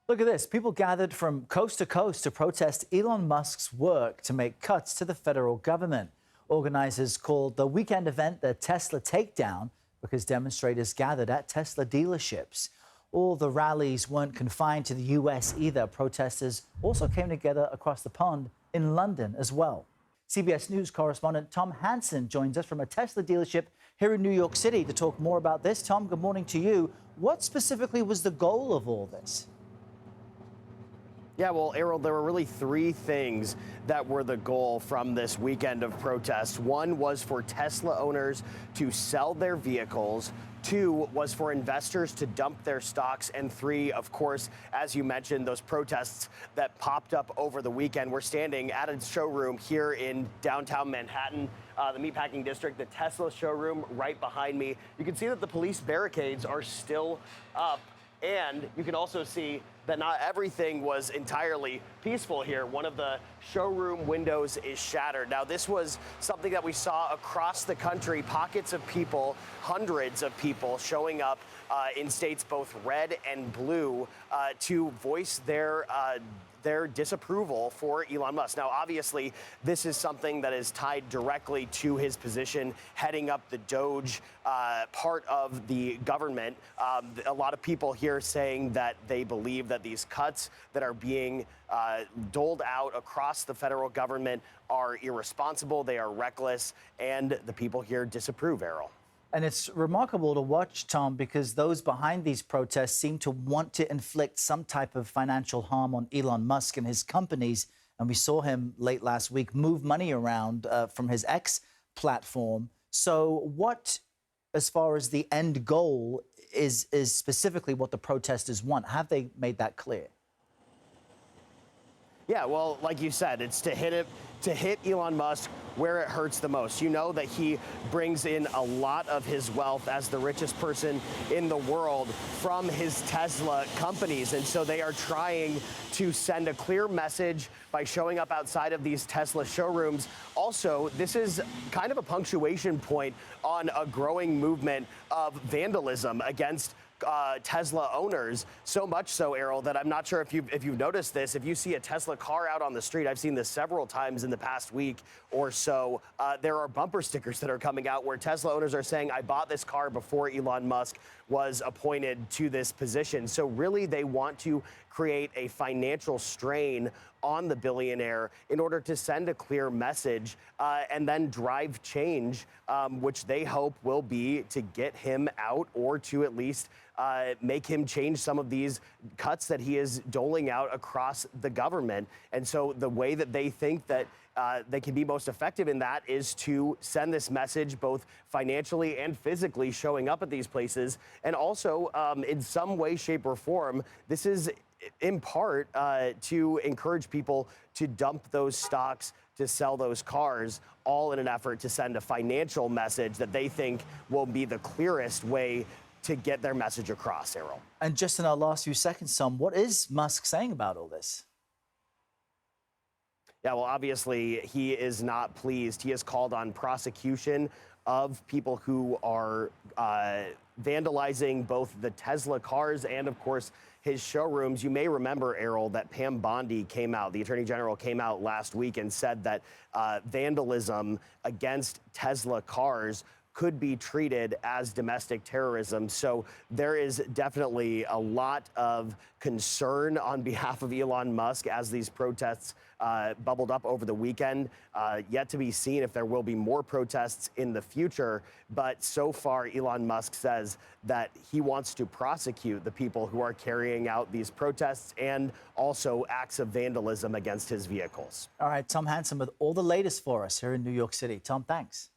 Look at this. People gathered from coast to coast to protest Elon Musk's work to make cuts to the federal government. Organizers called the weekend event the Tesla Takedown because demonstrators gathered at Tesla dealerships. All the rallies weren't confined to the U.S. either. Protesters also came together across the pond in London as well. CBS News correspondent Tom Hanson joins us from a Tesla dealership here in New York City to talk more about this. Tom, good morning to you. What specifically was the goal of all this? Yeah, well, Errol, there were really three things that were the goal from this weekend of protests. One was for Tesla owners to sell their vehicles. Two was for investors to dump their stocks. And three, of course, as you mentioned, those protests that popped up over the weekend. We're standing at a showroom here in downtown Manhattan, the meatpacking district, the Tesla showroom right behind me. You can see that the police barricades are still up. And you can also see that not everything was entirely peaceful here. One of the showroom windows is shattered. Now, this was something that we saw across the country, pockets of people, hundreds of people showing up in states both red and blue to voice their disapproval for Elon Musk. Now, obviously, this is something that is tied directly to his position heading up the Doge part of the government. A lot of people here saying that they believe that these cuts that are being doled out across the federal government are irresponsible, they are reckless, and the people here disapprove, Errol. And it's remarkable to watch, Tom, because those behind these protests seem to want to inflict some type of financial harm on Elon Musk and his companies. And we saw him late last week move money around from his X platform. So what, as far as the end goal, is specifically what the protesters want? Have they made that clear? Yeah, well, like you said, it's to hit Elon Musk where it hurts the most. You know that he brings in a lot of his wealth as the richest person in the world from his Tesla companies. And so they are trying to send a clear message by showing up outside of these Tesla showrooms. Also, this is kind of a punctuation point on a growing movement of vandalism against Tesla owners, so much so, Errol, that I'm not sure if you've noticed this. If you see a Tesla car out on the street, I've seen this several times in the past week or so, there are bumper stickers that are coming out where Tesla owners are saying, I bought this car before Elon Musk was appointed to this position. So really, they want to create a financial strain on the billionaire in order to send a clear message and then drive change, which they hope will be to get him out or to at least make him change some of these cuts that he is doling out across the government. And so the way that they think that they can be most effective in that is to send this message both financially and physically showing up at these places. And also, in some way, shape, or form, this is in part to encourage people to dump those stocks, to sell those cars, all in an effort to send a financial message that they think will be the clearest way to get their message across, Errol. And just in our last few seconds, Tom, what is Musk saying about all this? Yeah, well, obviously, he is not pleased. He has called on prosecution of people who are vandalizing both the Tesla cars and, of course, his showrooms. You may remember, Errol, that Pam Bondi came out, the Attorney General came out last week and said that vandalism against Tesla cars could be treated as domestic terrorism. So there is definitely a lot of concern on behalf of Elon Musk as these protests bubbled up over the weekend. Yet to be seen if there will be more protests in the future. But so far, Elon Musk says that he wants to prosecute the people who are carrying out these protests and also acts of vandalism against his vehicles. All right, Tom Hanson with all the latest for us here in New York City. Tom, thanks.